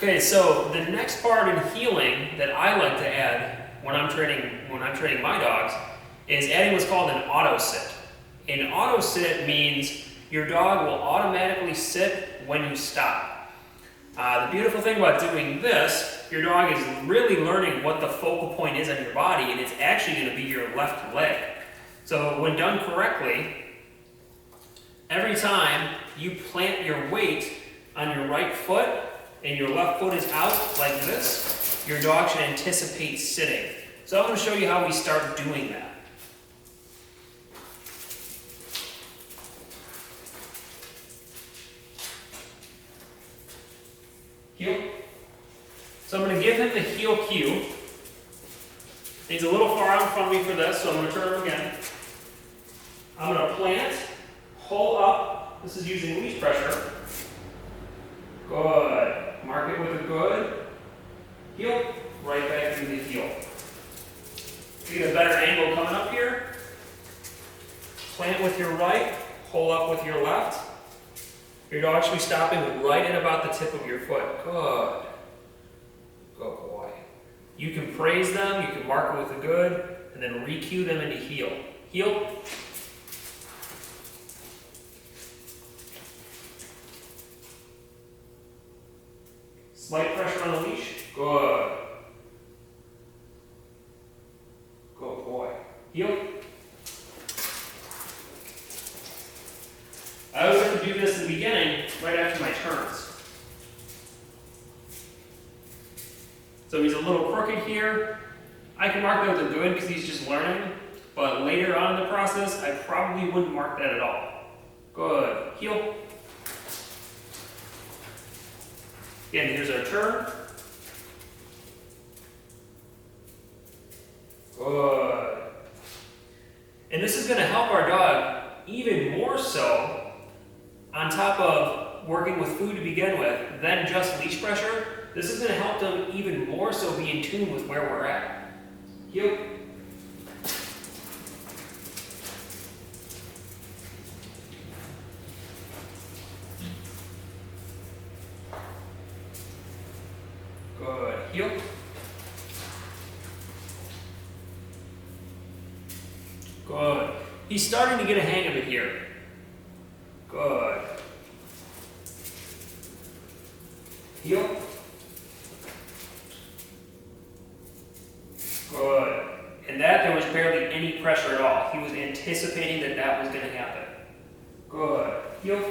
Okay, so the next part in healing that I like to add when I'm training my dogs is adding what's called an auto sit. An auto sit means your dog will automatically sit when you stop. The beautiful thing about doing this, your dog is really learning what the focal point is on your body, and it's actually going to be your left leg. So when done correctly, every time you plant your weight on your right foot and your left foot is out like this, your dog should anticipate sitting. So I'm going to show you how we start doing that. Heel. So I'm going to give him the heel cue. He's a little far out in front of me for this, so I'm going to turn him again. I'm going to plant, pull up. This is using leash pressure. Good. Mark it with a good heel. Right back through the heel. You get a better angle coming up here. Plant with your right, pull up with your left. Your dog should be stopping right at about the tip of your foot. Good. Good boy. You can praise them, you can mark it with a good, and then re-cue them into heel. Heel. Slight pressure on the leash. Good. Good boy. Heel. I always like to do this in the beginning, right after my turns. So he's a little crooked here. I can mark that with a good because he's just learning, but later on in the process, I probably wouldn't mark that at all. Good. Heel. Again, here's our turn. Good. And this is going to help our dog even more so on top of working with food to begin with, than just leash pressure. This is going to help them even more so be in tune with where we're at. Heel. Good. Heel. Good. He's starting to get a hang of it here. Good. Heel. Good. And there was barely any pressure at all. He was anticipating that was going to happen. Good. Heel.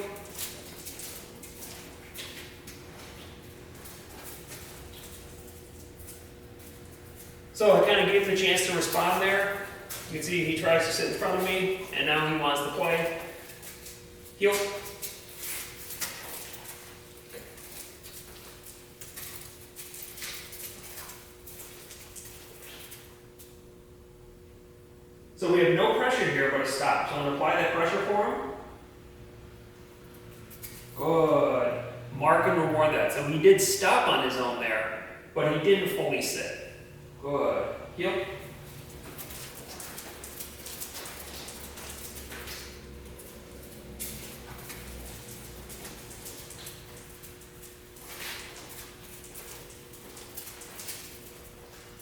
So I kind of gave him the chance to respond there. You can see he tries to sit in front of me, and now he wants to play. Heel. So we have no pressure here but a stop. So I'm going to apply that pressure for him. Good. Mark and reward that. So he did stop on his own there, but he didn't fully sit. Good. Heel.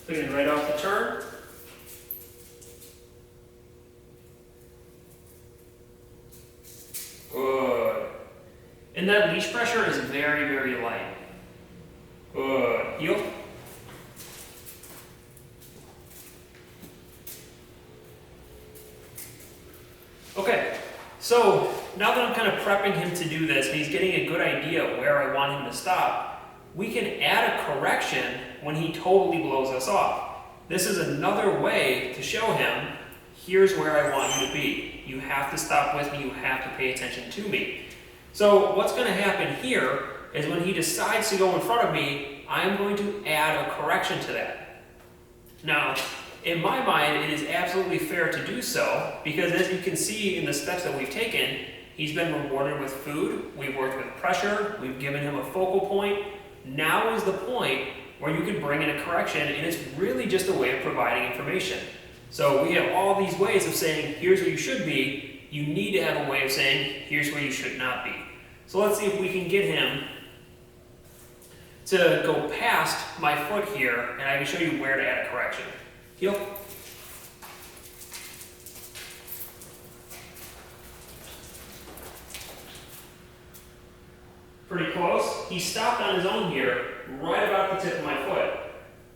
Again, right off the turn. Good. And that leash pressure is very, very light. Good. Heel. Okay, so now that I'm kind of prepping him to do this, and he's getting a good idea of where I want him to stop, we can add a correction when he totally blows us off. This is another way to show him, here's where I want you to be. You have to stop with me, you have to pay attention to me. So what's going to happen here is when he decides to go in front of me, I'm going to add a correction to that. Now, in my mind, it is absolutely fair to do so, because as you can see in the steps that we've taken, he's been rewarded with food, we've worked with pressure, we've given him a focal point. Now is the point where you can bring in a correction, and it's really just a way of providing information. So we have all these ways of saying, here's where you should be. You need to have a way of saying, here's where you should not be. So let's see if we can get him to go past my foot here, and I can show you where to add a correction. Heel. Pretty close. He stopped on his own here, right about the tip of my foot.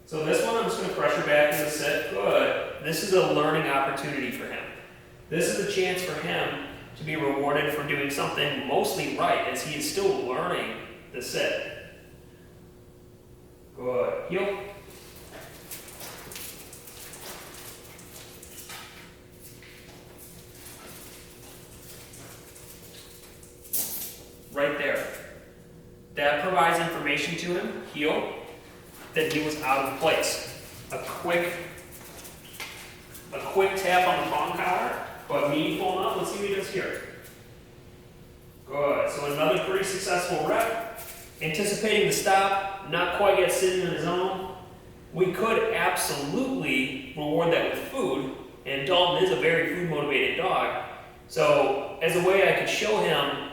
So this one, I'm just going to pressure back into sit. Good. This is a learning opportunity for him. This is a chance for him to be rewarded for doing something mostly right, as he is still learning the sit. Good. Heel. Right there. That provides information to him, heel, that he was out of place. A quick tap on the prong collar, but meaningful enough. Let's see what he does here. Good. So another pretty successful rep. Anticipating the stop, not quite yet sitting on his own. We could absolutely reward that with food, and Dalton is a very food-motivated dog. So as a way I could show him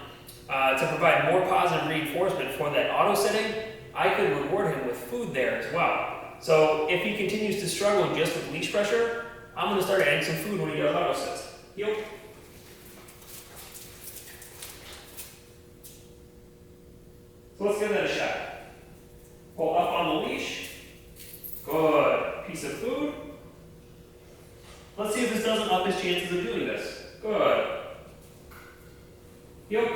to provide more positive reinforcement for that auto sitting, I could reward him with food there as well. So if he continues to struggle just with leash pressure, I'm going to start adding some food when he does auto sits. Heel. So let's give that a shot. Pull up on the leash. Good. Piece of food. Let's see if this doesn't up his chances of doing this. Good. Heel.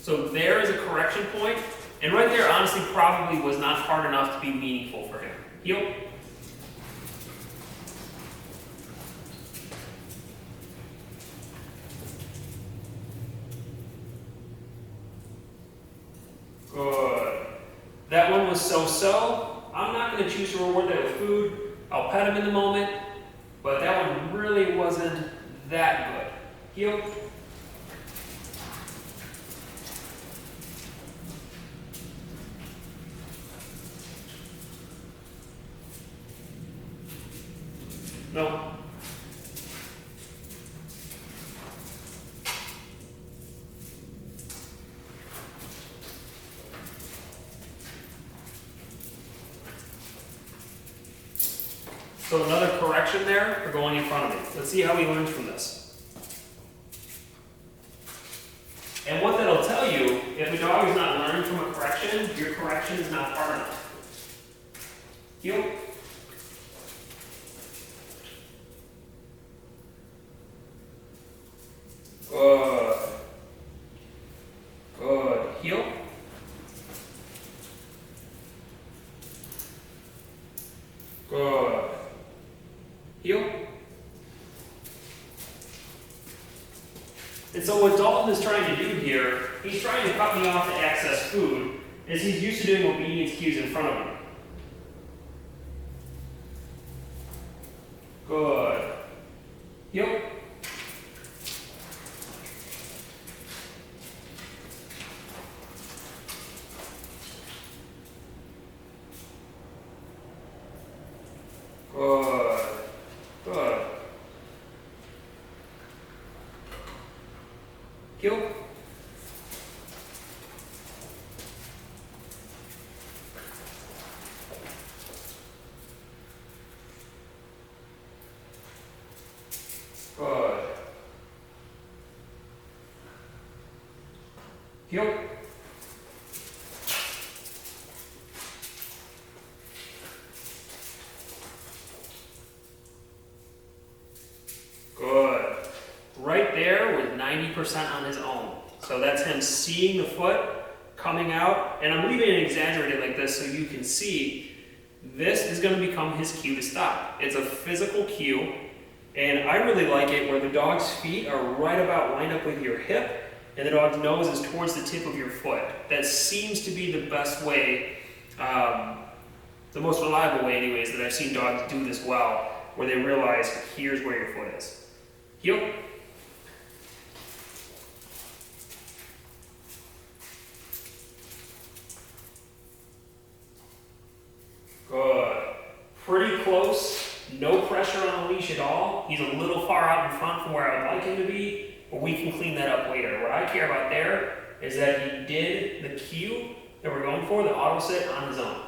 So there is a correction point, and right there honestly probably was not hard enough to be meaningful for him. Heel. Good. That one was so-so. I'm not going to choose to reward that with food. I'll pet him in the moment, but that one really wasn't that good. Heel. No. So another correction there for going in front of me. Let's see how he learns from this. And what that'll tell you, if a dog is not learning from a correction, your correction is not hard enough. Heel. Good. Good. Heel. Good. Heel. And so what Dalton is trying to do here, he's trying to cut me off to access food, as he's used to doing obedience cues in front of me. Good. Heel. Good. Good. Heel. Good. Heel. Good. Right there with 90% on his own. So that's him seeing the foot coming out, and I'm leaving it exaggerated like this so you can see this is going to become his cue to stop. It's a physical cue, and I really like it where the dog's feet are right about lined up with your hip, and the dog's nose is towards the tip of your foot. That seems to be the best way, the most reliable way anyways, that I've seen dogs do this well, where they realize here's where your foot is. Heel. Good. Pretty close, no pressure on the leash at all. He's a little far out in front from where I would like him to be, but we can clean that up later. What I care about there is that he did the cue that we're going for, the auto sit, on his own.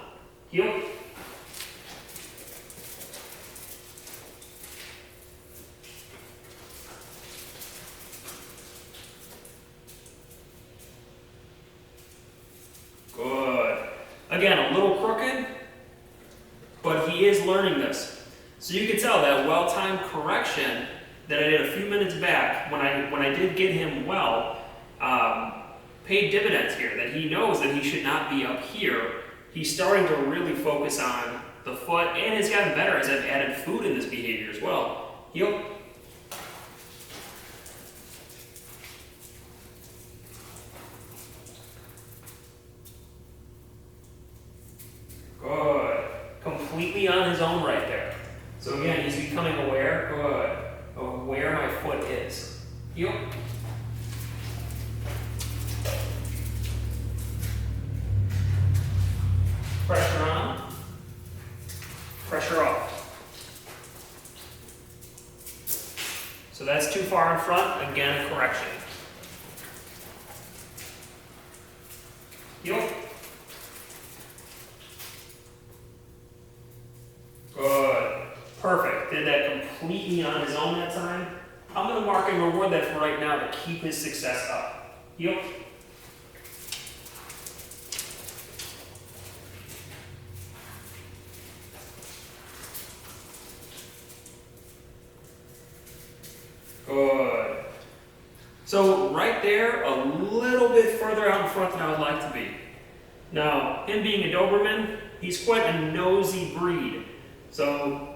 Heel. Good. Again, a little crooked, but he is learning this. So you can tell that well-timed correction that I did a few minutes back when I did get him well, paid dividends here, that he knows that he should not be up here. He's starting to really focus on the foot, and it's gotten better as I've added food in this behavior as well. Heel. Good. Completely on his own right there. So again, he's becoming aware, good, of where my foot is. Heel. Pressure on, pressure off. So that's too far in front, again, a correction. Heel. Good. Perfect. Did that completely on his own that time. I'm going to mark and reward that for right now to keep his success up. Heel. Good. So right there, a little bit further out in front than I would like to be. Now, him being a Doberman, he's quite a nosy breed. So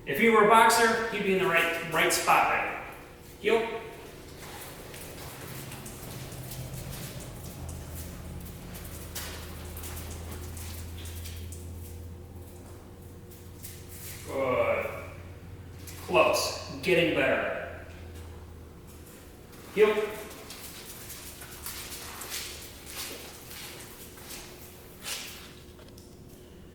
if he were a boxer, he'd be in the right spot right now. Heel. Good. Close. Getting better. Heel.